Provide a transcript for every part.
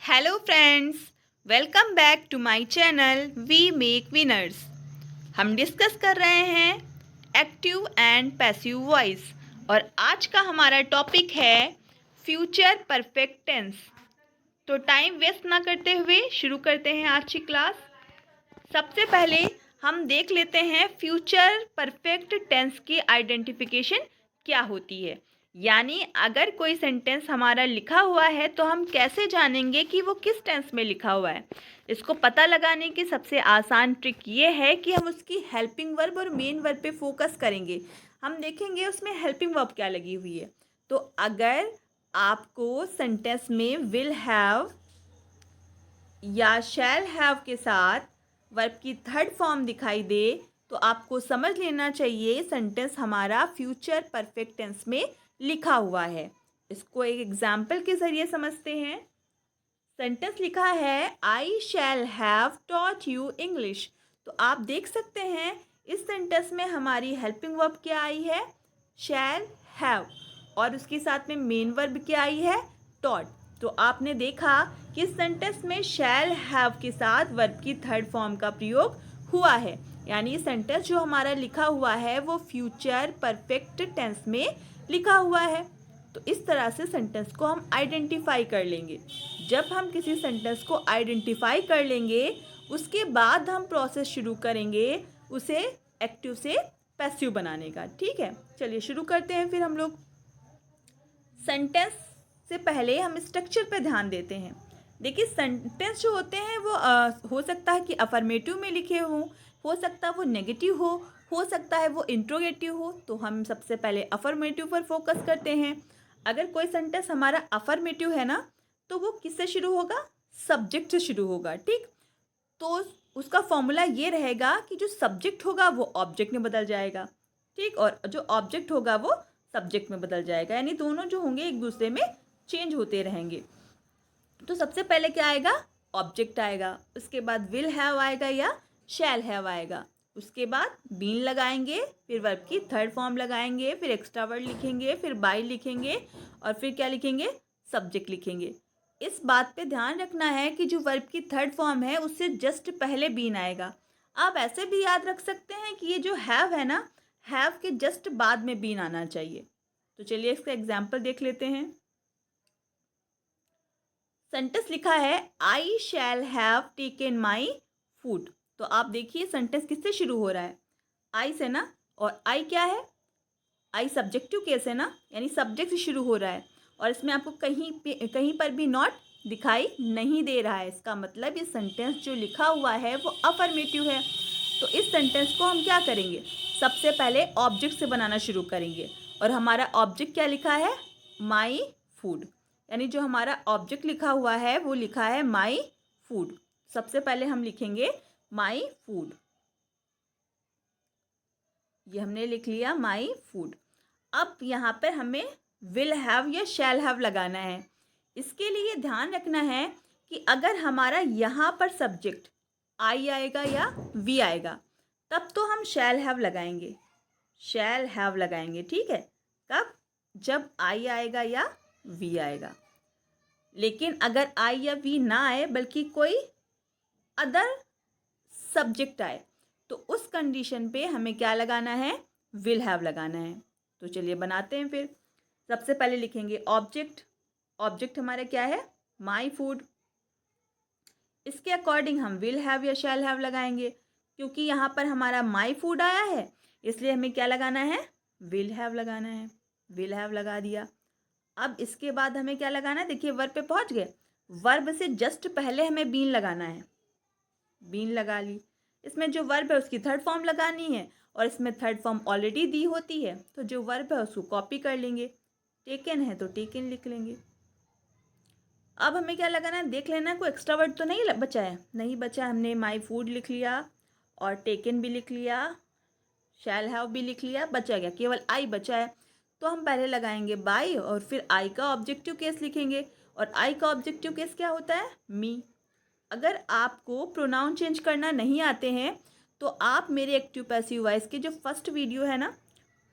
Hello friends, welcome back to my channel we make winners. हम discuss कर रहे हैं एक्टिव एंड पैसिव वॉइस और आज का हमारा टॉपिक है फ्यूचर परफेक्ट टेंस। तो टाइम वेस्ट ना करते हुए शुरू करते हैं आज की क्लास। सबसे पहले हम देख लेते हैं फ्यूचर परफेक्ट टेंस की आइडेंटिफिकेशन क्या होती है। यानी अगर कोई सेंटेंस हमारा लिखा हुआ है तो हम कैसे जानेंगे कि वो किस टेंस में लिखा हुआ है। इसको पता लगाने की सबसे आसान ट्रिक ये है कि हम उसकी हेल्पिंग वर्ब और मेन वर्ब पे फोकस करेंगे। हम देखेंगे उसमें हेल्पिंग वर्ब क्या लगी हुई है। तो अगर आपको सेंटेंस में विल हैव या शैल हैव के साथ वर्ब की थर्ड फॉर्म दिखाई दे तो आपको समझ लेना चाहिए सेंटेंस हमारा फ्यूचर परफेक्ट टेंस में लिखा हुआ है। इसको एक एग्जाम्पल के ज़रिए समझते हैं। सेंटेंस लिखा है I shall have taught you English. तो आप देख सकते हैं इस सेंटेंस में हमारी हेल्पिंग वर्ब क्या आई है, शैल हैव, और उसके साथ में मेन वर्ब क्या आई है, टॉट। तो आपने देखा कि इस सेंटेंस में शैल हैव के साथ वर्ब की थर्ड फॉर्म का प्रयोग हुआ है। यानी सेंटेंस जो हमारा लिखा हुआ है वो फ्यूचर परफेक्ट टेंस में लिखा हुआ है। तो इस तरह से सेंटेंस को हम आइडेंटिफाई कर लेंगे। जब हम किसी सेंटेंस को आइडेंटिफाई कर लेंगे उसके बाद हम प्रोसेस शुरू करेंगे उसे एक्टिव से पैसिव बनाने का। ठीक है, चलिए शुरू करते हैं फिर हम लोग। सेंटेंस से पहले हम स्ट्रक्चर पे ध्यान देते हैं। देखिए सेंटेंस जो होते हैं वो हो सकता है कि अफर्मेटिव में लिखे हों, हो सकता है वो नेगेटिव हो सकता है वो इंट्रोगेटिव हो। तो हम सबसे पहले अफर्मेटिव पर फोकस करते हैं। अगर कोई सेंटेंस हमारा अफर्मेटिव है ना तो वो किससे शुरू होगा, सब्जेक्ट से शुरू होगा। ठीक, तो उसका फॉर्मूला ये रहेगा कि जो सब्जेक्ट होगा वो ऑब्जेक्ट में बदल जाएगा। ठीक, और जो ऑब्जेक्ट होगा वो सब्जेक्ट में बदल जाएगा, यानी दोनों जो होंगे एक दूसरे में चेंज होते रहेंगे। तो सबसे पहले क्या आएगा, ऑब्जेक्ट आएगा, उसके बाद विल हैव आएगा या शैल हैव आएगा, उसके बाद बीन लगाएंगे, फिर वर्ब की थर्ड फॉर्म लगाएंगे, फिर एक्स्ट्रा वर्ड लिखेंगे, फिर बाय लिखेंगे और फिर क्या लिखेंगे, सब्जेक्ट लिखेंगे। इस बात पे ध्यान रखना है कि जो वर्ब की थर्ड फॉर्म है उससे जस्ट पहले बीन आएगा। आप ऐसे भी याद रख सकते हैं कि ये जो हैव है ना, हैव के जस्ट बाद में बीन आना चाहिए। तो चलिए इसका एग्जाम्पल देख लेते हैं। सेंटेंस लिखा है I shall have taken my food. तो आप देखिए सेंटेंस किससे शुरू हो रहा है, आई से ना, और आई क्या है, आई सब्जेक्टिव केस है ना, यानी सब्जेक्ट से शुरू हो रहा है। और इसमें आपको कहीं पर भी नॉट दिखाई नहीं दे रहा है। इसका मतलब ये सेंटेंस जो लिखा हुआ है वो अफर्मेटिव है। तो इस सेंटेंस को हम क्या करेंगे, सबसे पहले ऑब्जेक्ट से बनाना शुरू करेंगे। और हमारा ऑब्जेक्ट क्या लिखा है, माई फूड, यानी जो हमारा ऑब्जेक्ट लिखा हुआ है वो लिखा है माई फूड। सबसे पहले हम लिखेंगे माई फूड, ये हमने लिख लिया माई फूड। अब यहाँ पर हमें विल हैव या शैल हैव लगाना है। इसके लिए ध्यान रखना है कि अगर हमारा यहाँ पर सब्जेक्ट आई आएगा या वी आएगा तब तो हम शैल हैव लगाएंगे, शैल हैव लगाएंगे। ठीक है, कब, जब आई आएगा या वी आएगा। लेकिन अगर आई या वी ना आए बल्कि कोई अदर सब्जेक्ट आए तो उस कंडीशन पे हमें क्या लगाना है, विल हैव लगाना है। तो चलिए बनाते हैं फिर। सबसे पहले लिखेंगे ऑब्जेक्ट, ऑब्जेक्ट हमारा क्या है, माई फूड। इसके अकॉर्डिंग हम विल हैव या शैल हैव लगाएंगे। क्योंकि यहाँ पर हमारा माई फूड आया है इसलिए हमें क्या लगाना है, विल हैव लगाना है। विल हैव लगा दिया। अब इसके बाद हमें क्या लगाना है, देखिए वर्ब पे पहुँच गए, वर्ब से जस्ट पहले हमें बीन लगाना है, बीन लगा ली। इसमें जो वर्ब है उसकी थर्ड फॉर्म लगानी है और इसमें थर्ड फॉर्म ऑलरेडी दी होती है तो जो वर्ब है उसको कॉपी कर लेंगे। टेकन है तो टेकन लिख लेंगे। अब हमें क्या लगाना है, देख लेना कोई एक्स्ट्रा वर्ड तो नहीं बचा है, नहीं बचा। हमने माई फूड लिख लिया और टेकन भी लिख लिया, शैल हैव भी लिख लिया, बचा गया केवल आई बचा है। तो हम पहले लगाएंगे बाय और फिर आई का ऑब्जेक्टिव केस लिखेंगे। और आई का ऑब्जेक्टिव केस क्या होता है, मी। अगर आपको प्रोनाउन चेंज करना नहीं आते हैं तो आप मेरे एक्टिव पैसिव वॉइस के जो फर्स्ट वीडियो है ना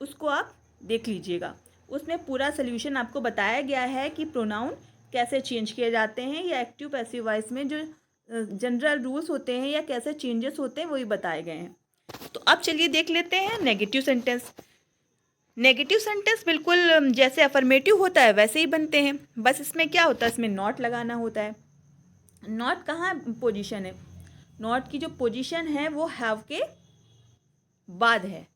उसको आप देख लीजिएगा। उसमें पूरा सोल्यूशन आपको बताया गया है कि प्रोनाउन कैसे चेंज किए जाते हैं, या एक्टिव पैसिव वॉइस में जो जनरल रूल्स होते हैं या कैसे चेंजेस होते हैं वही बताए गए हैं। तो अब चलिए देख लेते हैं नेगेटिव सेंटेंस। नेगेटिव सेंटेंस बिल्कुल जैसे अफर्मेटिव होता है वैसे ही बनते हैं, बस इसमें क्या होता है, इसमें नॉट लगाना होता है। नॉट कहाँ पोजीशन है, नॉट की जो पोजीशन है वो हैव के बाद है।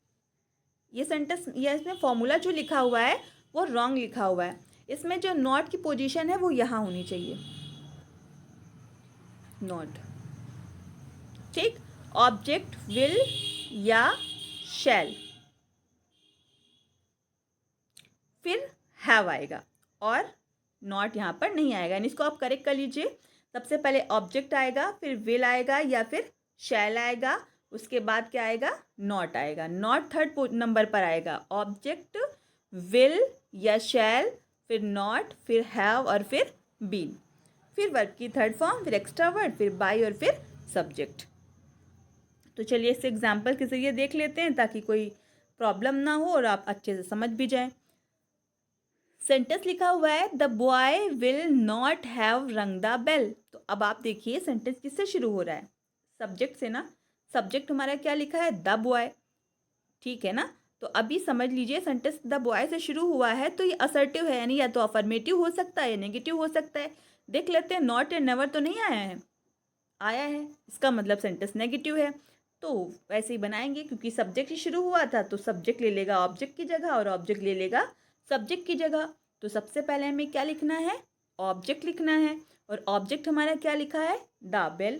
ये सेंटेंस या इसमें फॉर्मूला जो लिखा हुआ है वो रॉन्ग लिखा हुआ है। इसमें जो नॉट की पोजीशन है वो यहाँ होनी चाहिए, नॉट। ठीक, ऑब्जेक्ट विल या शैल, फिर हैव आएगा और नॉट यहाँ पर नहीं आएगा। यानी इसको आप करेक्ट कर लीजिए। सबसे पहले ऑब्जेक्ट आएगा, फिर विल आएगा या फिर शैल आएगा, उसके बाद क्या आएगा, नॉट आएगा। नॉट थर्ड नंबर पर आएगा। ऑब्जेक्ट, विल या शैल, फिर नॉट, फिर हैव और फिर बीन, फिर वर्ब की थर्ड फॉर्म, फिर एक्स्ट्रा वर्ड, फिर बाई और फिर सब्जेक्ट। तो चलिए इस एग्जाम्पल के जरिए देख लेते हैं ताकि कोई प्रॉब्लम ना हो और आप अच्छे से समझ भी जाएं। सेंटेंस लिखा हुआ है the boy will not have रंग द बेल। तो अब आप देखिए सेंटेंस किससे शुरू हो रहा है, सब्जेक्ट से ना। सब्जेक्ट हमारा क्या लिखा है, द बॉय, ठीक है ना। तो अभी समझ लीजिए सेंटेंस द बॉय से शुरू हुआ है तो ये असर्टिव है, यानी या तो अफर्मेटिव हो सकता है या नेगेटिव हो सकता है। देख लेते हैं, नॉट एंड नेवर तो नहीं आया है, आया है, इसका मतलब सेंटेंस नेगेटिव है। तो वैसे ही बनाएंगे, क्योंकि सब्जेक्ट ही शुरू हुआ था तो सब्जेक्ट ले लेगा ऑब्जेक्ट की जगह और ऑब्जेक्ट ले लेगा सब्जेक्ट की जगह। तो सबसे पहले हमें क्या लिखना है, ऑब्जेक्ट लिखना है, और ऑब्जेक्ट हमारा क्या लिखा है, द बेल।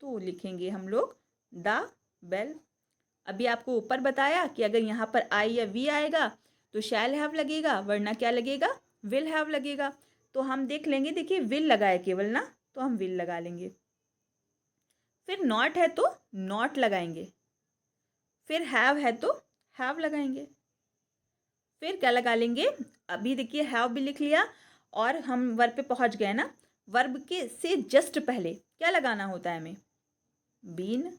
तो लिखेंगे हम लोग द बेल। अभी आपको ऊपर बताया कि अगर यहाँ पर आई या वी आएगा तो शैल हैव लगेगा, वरना क्या लगेगा, विल हैव लगेगा। तो हम देख लेंगे, देखिए विल लगा है केवल ना, तो हम विल लगा लेंगे। फिर नॉट है तो नॉट लगाएंगे, फिर हैव है तो हैव लगाएंगे, फिर क्या लगा लेंगे, अभी देखिए हैव भी लिख लिया और हम वर्ब पे पहुंच गए ना। वर्ब के से जस्ट पहले क्या लगाना होता है हमें, बीन।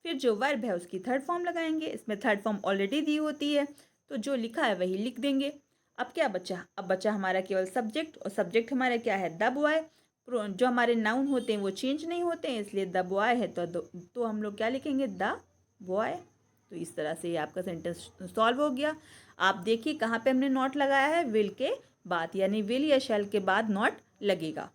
फिर जो वर्ब है उसकी थर्ड फॉर्म लगाएंगे, इसमें थर्ड फॉर्म ऑलरेडी दी होती है तो जो लिखा है वही लिख देंगे। अब क्या बचा, अब बचा हमारा केवल सब्जेक्ट, और सब्जेक्ट हमारा क्या है, द बॉय। जो हमारे नाउन होते हैं वो चेंज नहीं होते हैं, इसलिए द बॉय है तो हम लोग क्या लिखेंगे, द बॉय। तो इस तरह से ये आपका सेंटेंस सॉल्व हो गया। आप देखिए कहाँ पे हमने नॉट लगाया है, विल के बाद, यानी विल या शैल के बाद नॉट लगेगा।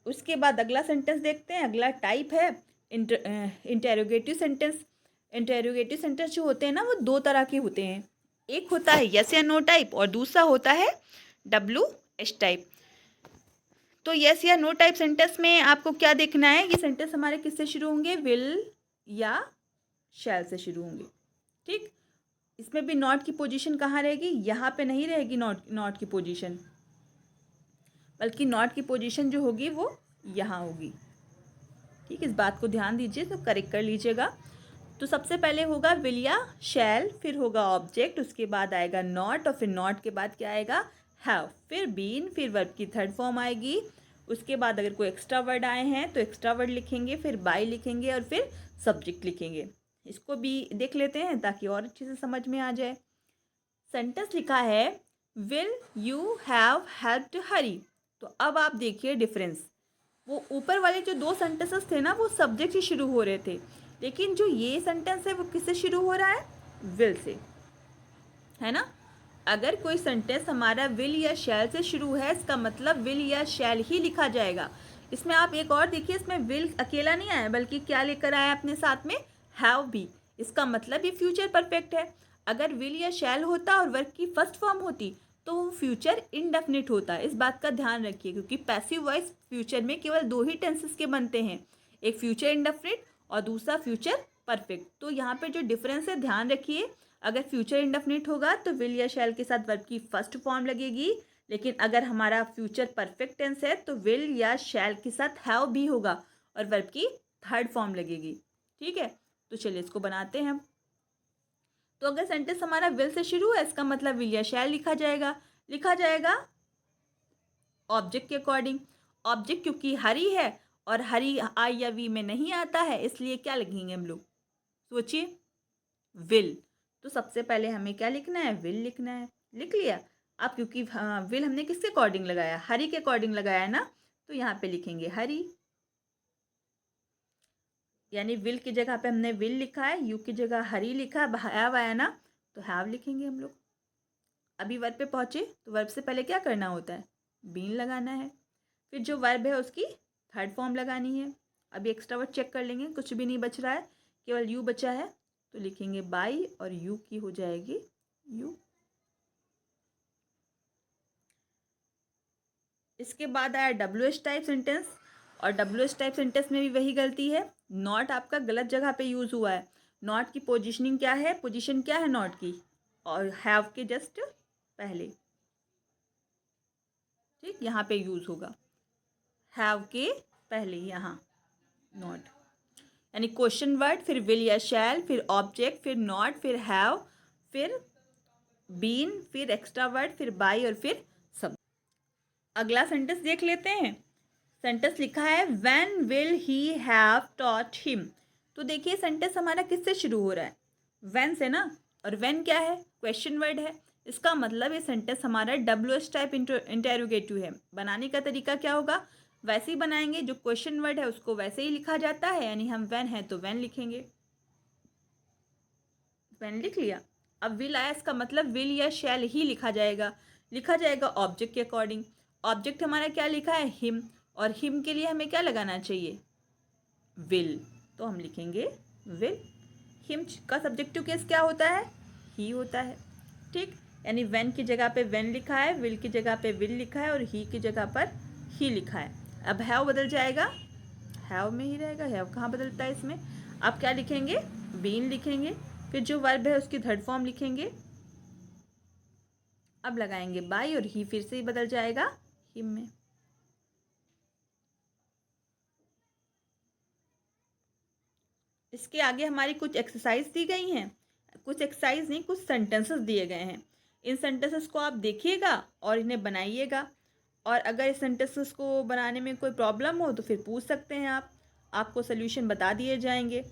उसके बाद अगला सेंटेंस देखते हैं। अगला टाइप है इंटेरोगेटिव सेंटेंस। इंटेरोगेटिव सेंटेंस जो होते हैं ना वो दो तरह के होते हैं, एक होता है यस या नो टाइप और दूसरा होता है WH टाइप। तो यस या नो टाइप सेंटेंस में आपको क्या देखना है, ये सेंटेंस हमारे किससे शुरू होंगे, विल या शैल से शुरू होंगे। ठीक, इसमें भी नॉट की पोजीशन कहाँ रहेगी, यहाँ पे नहीं रहेगी नॉट की पोजीशन, बल्कि नॉट की पोजीशन जो होगी वो यहाँ होगी। ठीक, इस बात को ध्यान दीजिए, तो करेक्ट कर लीजिएगा। तो सबसे पहले होगा विल या शैल, फिर होगा ऑब्जेक्ट, उसके बाद आएगा नॉट, और फिर नॉट के बाद क्या आएगा, हैव, फिर बीन, फिर वर्ब की थर्ड फॉर्म आएगी। उसके बाद अगर कोई एक्स्ट्रा वर्ड आए हैं तो एक्स्ट्रा वर्ड लिखेंगे, फिर बाय लिखेंगे और फिर सब्जेक्ट लिखेंगे। इसको भी देख लेते हैं ताकि और अच्छे से समझ में आ जाए। सेंटेंस लिखा है विल यू हैव हेल्प्ड हरी। तो अब आप देखिए डिफरेंस, वो ऊपर वाले जो दो सेंटेंसेस थे ना वो सब्जेक्ट से शुरू हो रहे थे, लेकिन जो ये सेंटेंस है वो किससे शुरू हो रहा है, विल से, है ना। अगर कोई सेंटेंस हमारा विल या शैल से शुरू है, इसका मतलब विल या शैल ही लिखा जाएगा। इसमें आप एक और देखिए, इसमें विल अकेला नहीं आया बल्कि क्या लेकर आया अपने साथ में, हैव भी। इसका मतलब ये फ्यूचर परफेक्ट है। अगर विल या शैल होता और वर्ब की फर्स्ट फॉर्म होती तो वो फ्यूचर इनडेफिनिट होता है। इस बात का ध्यान रखिए, क्योंकि पैसिव वॉइस फ्यूचर में केवल दो ही टेंसेस के बनते हैं, एक फ्यूचर इनडेफिनिट और दूसरा फ्यूचर परफेक्ट। तो यहाँ पे जो डिफरेंस है ध्यान रखिए, अगर फ्यूचर इनडेफिनिट होगा तो विल या शैल के साथ वर्ब की फर्स्ट फॉर्म लगेगी, लेकिन अगर हमारा फ्यूचर परफेक्ट टेंस है तो विल या शैल के साथ हैव भी होगा और वर्ब की थर्ड फॉर्म लगेगी। ठीक है, तो चलिए इसको बनाते हैं हम। तो अगर सेंटेंस हमारा विल से शुरू है, इसका मतलब विल या शैल लिखा जाएगा ऑब्जेक्ट के अकॉर्डिंग। ऑब्जेक्ट क्योंकि हरी है और हरी आई या वी में नहीं आता है, इसलिए क्या लिखेंगे हम लोग, सोचिए, विल। तो सबसे पहले हमें क्या लिखना है, विल लिखना है, लिख लिया। अब क्योंकि विल हमने किसके अकॉर्डिंग लगाया, हरी के अकॉर्डिंग लगाया है ना, तो यहाँ पे लिखेंगे हरी, यानी विल की जगह पे हमने विल लिखा है, यू की जगह हरी लिखा है, हैव आया ना तो हैव लिखेंगे हम लोग। अभी वर्ब पे पहुँचे तो वर्ब से पहले क्या करना होता है, बीन लगाना है, फिर जो वर्ब है उसकी थर्ड फॉर्म लगानी है। अभी एक्स्ट्रा वर्ड चेक कर लेंगे, कुछ भी नहीं बच रहा है, केवल यू बचा है, तो लिखेंगे बाई और यू की हो जाएगी यू। इसके बाद आया डब्ल्यू एच टाइप सेंटेंस, और डब्ल्यू एच टाइप सेंटेंस में भी वही गलती है, नॉट आपका गलत जगह पे यूज़ हुआ है। नॉट की पोजीशनिंग क्या है, पोजीशन क्या है नॉट की, और हैव के जस्ट पहले, ठीक, यहाँ पे यूज़ होगा हैव के पहले यहाँ नॉट, यानी क्वेश्चन वर्ड, फिर विल या शैल, फिर ऑब्जेक्ट, फिर नॉट, फिर हैव, फिर बीन, फिर एक्स्ट्रा वर्ड, फिर बाई और फिर सब। अगला सेंटेंस देख लेते हैं। सेंटेंस लिखा है when will he have taught him. तो देखिए सेंटेंस हमारा किससे शुरू हो रहा है, व्हेन से ना, और व्हेन क्या है, क्वेश्चन वर्ड है। इसका मतलब ये सेंटेंस हमारा डब्ल्यू एच टाइप इंटेरोगेटिव है। बनाने का तरीका क्या होगा, वैसे ही बनाएंगे, जो क्वेश्चन वर्ड है उसको वैसे ही लिखा जाता है, यानी हम व्हेन है तो व्हेन लिखेंगे, व्हेन लिख लिया। अब विल आया, इसका मतलब विल या शैल ही लिखा जाएगा ऑब्जेक्ट के अकॉर्डिंग। ऑब्जेक्ट हमारा क्या लिखा है, हिम, और हिम के लिए हमें क्या लगाना चाहिए, विल, तो हम लिखेंगे विल। हिम का सब्जेक्टिव केस क्या होता है, ही होता है, ठीक, यानी व्हेन की जगह पे व्हेन लिखा है, विल की जगह पे विल लिखा है, और ही की जगह पर ही लिखा है। अब हैव बदल जाएगा, हैव में ही रहेगा, हैव कहाँ बदलता है इसमें। अब क्या लिखेंगे, बीन लिखेंगे, फिर जो वर्ब है उसकी थर्ड फॉर्म लिखेंगे, अब लगाएंगे बाई, और ही फिर से ही बदल जाएगा हिम में। इसके आगे हमारी कुछ एक्सरसाइज दी गई हैं, कुछ एक्सरसाइज नहीं, कुछ सेंटेंसेस दिए गए हैं। इन सेंटेंसेस को आप देखिएगा और इन्हें बनाइएगा, और अगर इस सेंटेंसेस को बनाने में कोई प्रॉब्लम हो तो फिर पूछ सकते हैं आप, आपको सोल्यूशन बता दिए जाएंगे।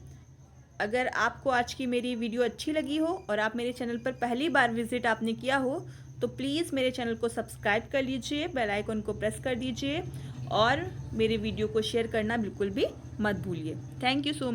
अगर आपको आज की मेरी वीडियो अच्छी लगी हो और आप मेरे चैनल पर पहली बार विजिट आपने किया हो तो प्लीज़ मेरे चैनल को सब्सक्राइब कर लीजिए, बेल आइकन को प्रेस कर दीजिए, और मेरे वीडियो को शेयर करना बिल्कुल भी मत भूलिए। Thank you so much.